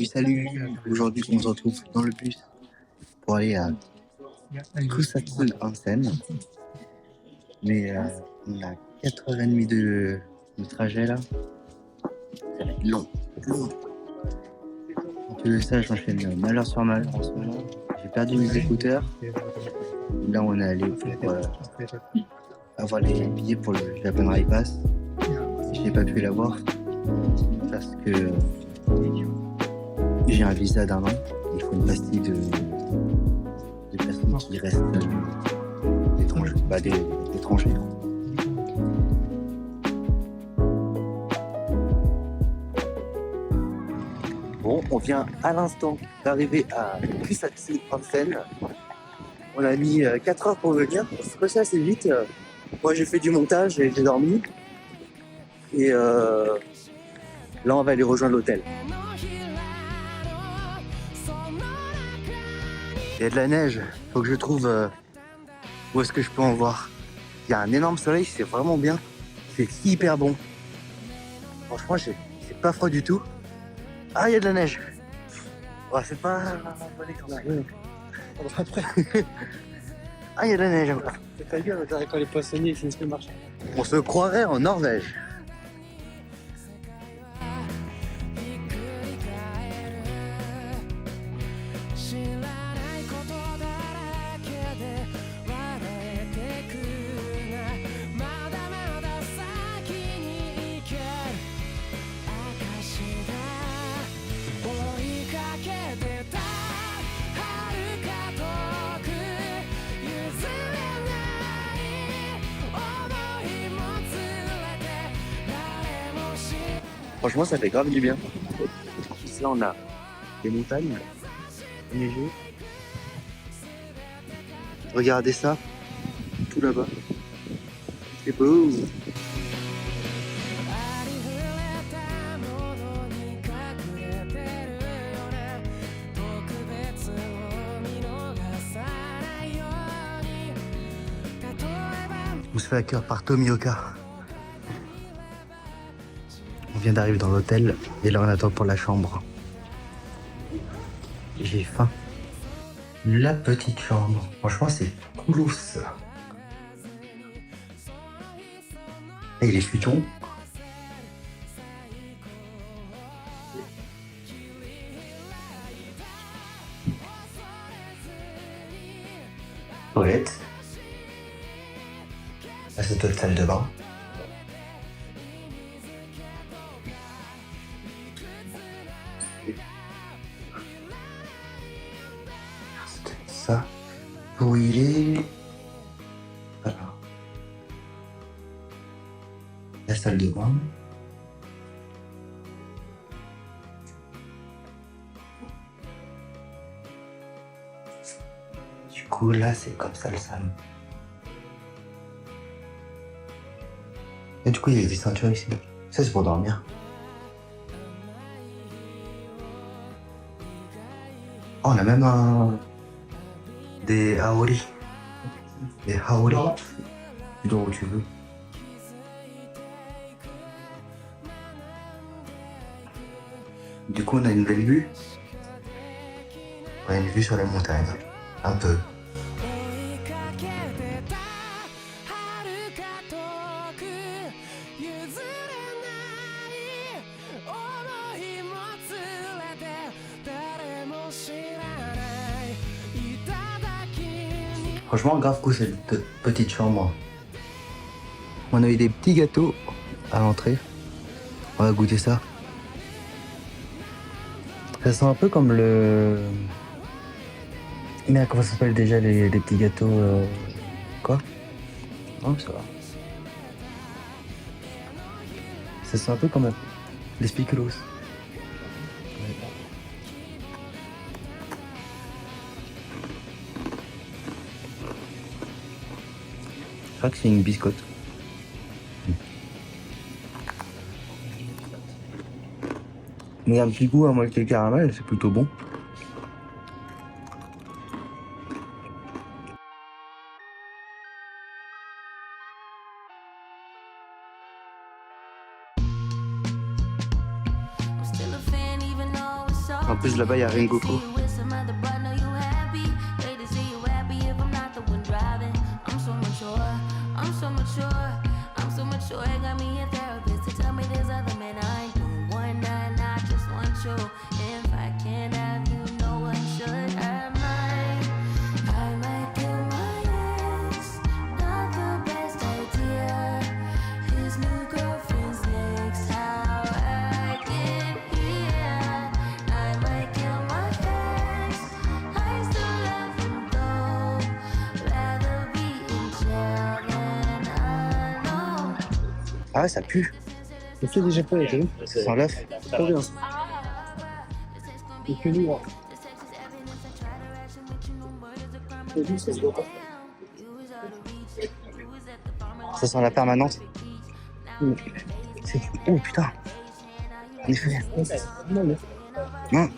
Salut, aujourd'hui on se retrouve dans le bus pour aller à Kusatsu Onsen. Mais on a 4h30 de trajet là. Ça va être long. En plus de ça, j'enchaîne malheur sur malheur en ce moment. J'ai perdu mes écouteurs. Là on est allé pour avoir les billets pour le Japan Rail Pass. Je n'ai pas pu l'avoir parce que j'ai un visa d'1 an. Il faut une pastille de personnes qui restent d'étrangers. Bon, on vient à l'instant d'arriver à Kusatsu Onsen. On a mis 4 heures pour venir. C'est passé assez vite. Moi j'ai fait du montage et j'ai dormi. Et là on va aller rejoindre l'hôtel. Il y a de la neige. Faut que je trouve où est-ce que je peux en voir. Il y a un énorme soleil, c'est vraiment bien. C'est hyper bon. Franchement, c'est pas froid du tout. Ah, il y a de la neige. Ouais, c'est pas volé quand même. Après, Ah, il y a de la neige. c'est ta gueule, t'arrives pas les poissonniers, ils finissent plus marcher. On se croirait en Norvège. Franchement, ça fait grave du bien. Ici, là, on a des montagnes neigées. Regardez ça, tout là-bas. C'est beau. On se fait accueillir par Tomioka. On vient d'arriver dans l'hôtel et là on attend pour la chambre. J'ai faim. La petite chambre. Franchement c'est cool ça. Et les futons. Toilette. Là c'est notre salle de bain. Ça, où il est. Voilà. La salle de bain. Du coup, là, c'est comme ça le salon. Et du coup, il y a des ceintures ici. Ça, c'est pour dormir. Oh, on a même des haori. Des haori. Tu dors où tu veux. Du coup, on a une belle vue. On a une vue sur les montagnes. Un peu. Franchement, grave cool cette petite chambre. On a eu des petits gâteaux à l'entrée. On va goûter ça. Ça sent un peu comme le... Mais comment ça s'appelle déjà les petits gâteaux Quoi? Non, ça va. Ça sent un peu comme les speculoos. Je crois que c'est une biscotte. Mais il y a un petit goût à moitié caramel, c'est plutôt bon. En plus, là-bas, il y a Rengoku. Ah ouais, ça pue. Le fait déjà fait, t'as vu? Ça sent l'œuf. Trop bien. Et que nous, t'as vu, ça se voit pas. Ça sent la permanente. C'est... Oh putain. En effet. Non, mais Non.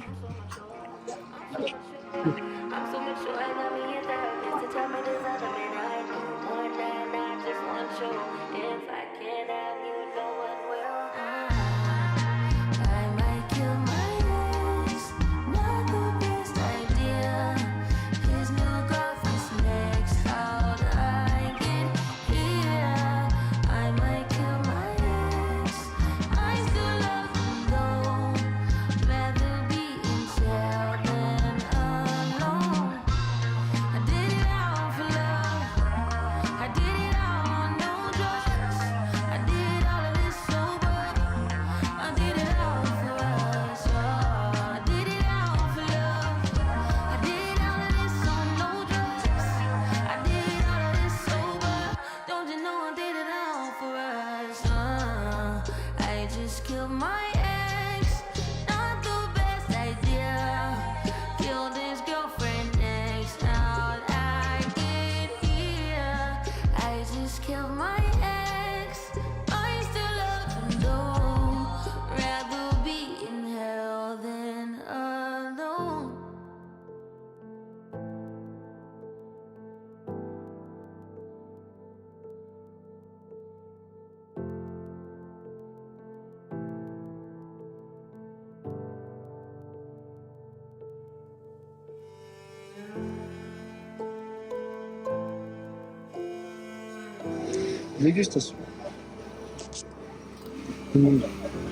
dégustation.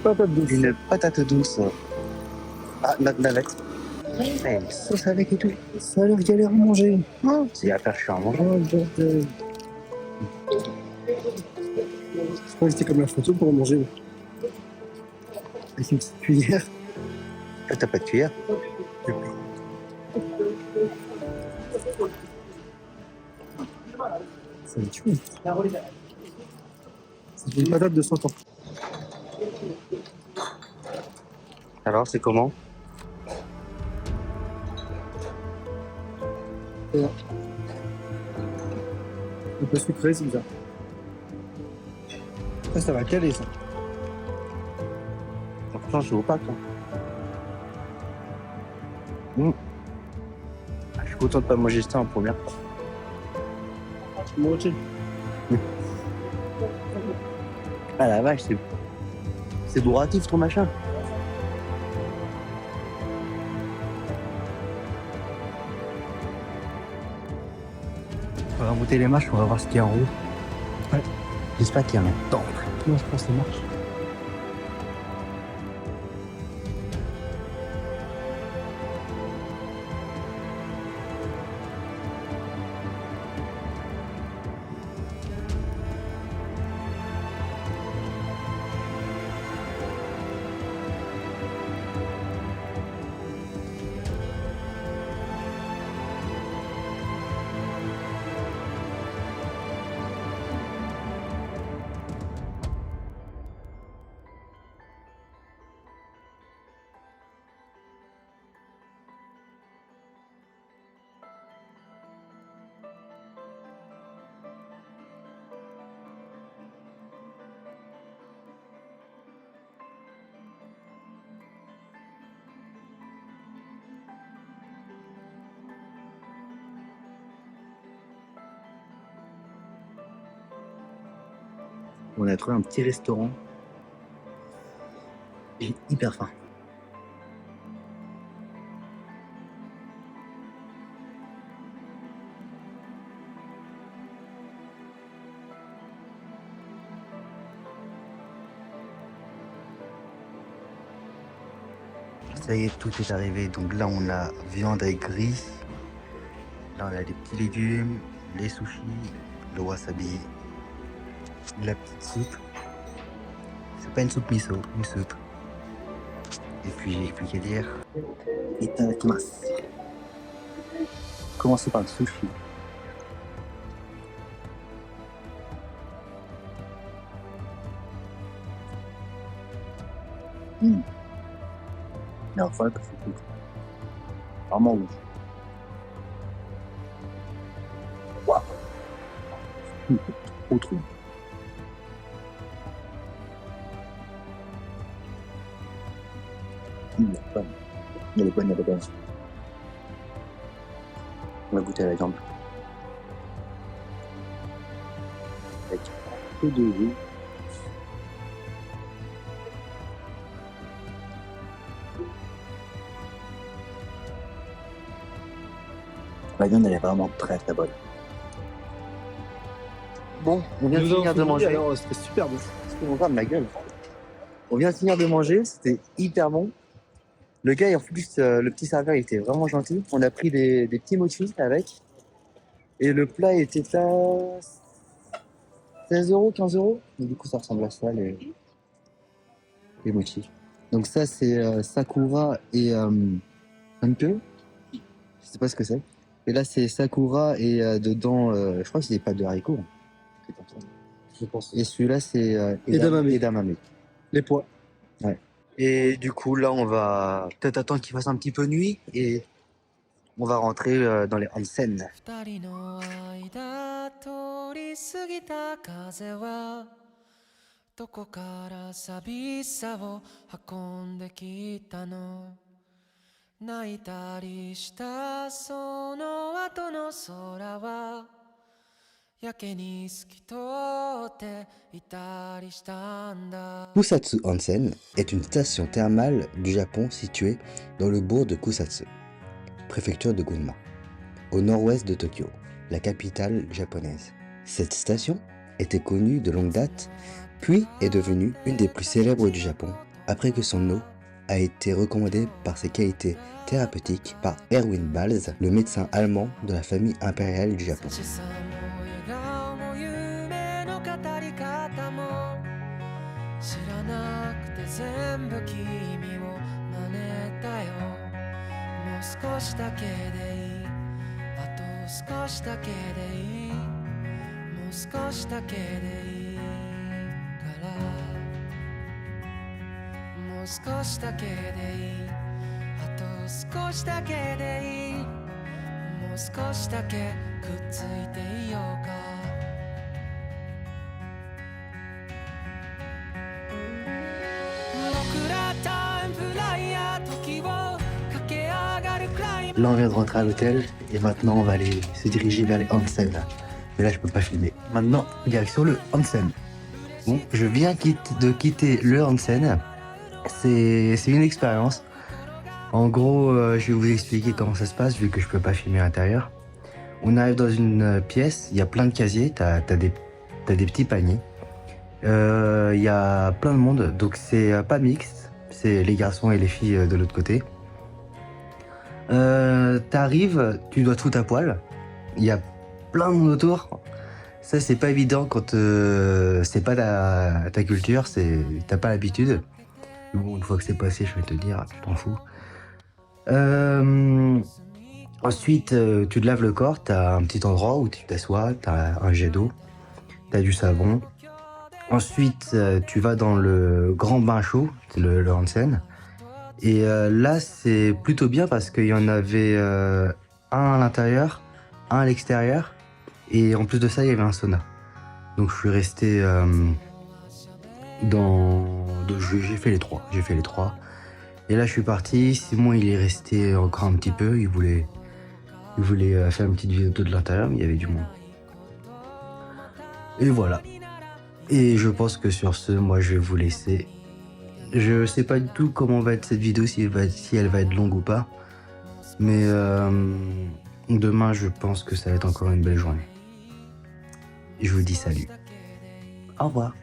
Patate douce. Une patate douce. Ah, notre navette. Eh, sauce avec et tout. Ça a l'air galère à manger. Oh, c'est à faire chiant à manger. Oh, bordel. Je crois que c'était comme la photo pour manger. Avec une petite cuillère. Ah, t'as pas de cuillère? Ça me tue. C'est une patate de 100 ans. Alors, c'est comment? Un peu sucré, c'est bizarre. Ça va caler, ça. Pourtant, je vois pas, toi. Ah, je suis content de pas manger ça en première. Moi aussi. Ah la vache, c'est bourratif ton machin. On va remonter les marches, on va voir ce qu'il y a en haut. Ouais. J'espère qu'il y a un temple. Moi, je pense que ça marche. On a trouvé un petit restaurant. J'ai hyper faim. Ça y est, tout est arrivé. Donc là, on a viande avec riz. Là, on a des petits légumes, les sushis, le wasabi, la petite soupe. C'est pas une soupe miso, une soupe. Et puis qu'à dire. Itadakimasu. Commencer par le sushi. Mais enfin, que c'est tout. Vraiment rouge. Waouh. Trop. Elle est bonne. Elle est bonne. On va goûter à la viande. Avec un peu de riz. La viande, elle est vraiment très bonne. Bon, on vient de finir de manger. Alors, c'était super bon. On va de ma gueule. On vient de finir de manger, c'était hyper bon. Le gars, en plus, le petit serveur, il était vraiment gentil. On a pris des petits mochis avec. Et le plat était à 16 €, 15 €. Et du coup, ça ressemble à ça, les mochis. Donc ça, c'est Sakura et Sanke. Je sais pas ce que c'est. Et là, c'est Sakura et dedans, je crois que c'est des pâtes de haricots. C'est comme ça. Je pense. Et celui-là, c'est edamame. Les pois. Ouais. Et du coup, là, on va peut-être attendre qu'il fasse un petit peu nuit et on va rentrer dans les onsen. 二人の間通り過ぎた風はどこから寂しさを運んできたの泣いたりしたその後の空はやけに透き通っていたりしたんだ Kusatsu Onsen est une station thermale du Japon située dans le bourg de Kusatsu, préfecture de Gunma, au nord-ouest de Tokyo, la capitale japonaise. Cette station était connue de longue date, puis est devenue une des plus célèbres du Japon, après que son eau a été recommandée par ses qualités thérapeutiques par Erwin Balz, le médecin allemand de la famille impériale du Japon. 優しさも笑顔も夢の語り方も知らなくて全部君を真似たよもう少しだけでいいあと少しだけでいいもう少しだけでいいからもう少しだけでいいあと少しだけでいいもう少しだけくっついていようか僕らタイムフライヤー時を駆け上がるクライム Là, on vient de rentrer à l'hôtel et maintenant, on va aller se diriger vers les onsen. Mais là, je peux pas filmer. Maintenant, direction le onsen. Bon, je viens de quitter le onsen. C'est une expérience. En gros, je vais vous expliquer comment ça se passe vu que je peux pas filmer à l'intérieur. On arrive dans une pièce, il y a plein de casiers, t'as des petits paniers. Il y a plein de monde, donc c'est pas mixte, c'est les garçons et les filles de l'autre côté. T'arrives, tu dois te foutre à poil. Il y a plein de monde autour. Ça, c'est pas évident quand c'est pas ta culture, t'as pas l'habitude. Bon, une fois que c'est passé, je vais te dire, tu t'en fous. Ensuite, tu te laves le corps, t'as un petit endroit où tu t'assois, t'as un jet d'eau, t'as du savon. Ensuite, tu vas dans le grand bain chaud, c'est le onsen. Et là, c'est plutôt bien parce qu'il y en avait un à l'intérieur, un à l'extérieur. Et en plus de ça, il y avait un sauna. Donc je suis resté j'ai fait les trois. Et là, je suis parti. Simon, il est resté encore un petit peu. Il voulait faire une petite vidéo de l'intérieur, mais il y avait du monde. Et voilà. Et je pense que sur ce, moi, je vais vous laisser. Je sais pas du tout comment va être cette vidéo, si elle va être longue ou pas. Mais demain, je pense que ça va être encore une belle journée. Je vous dis salut. Au revoir.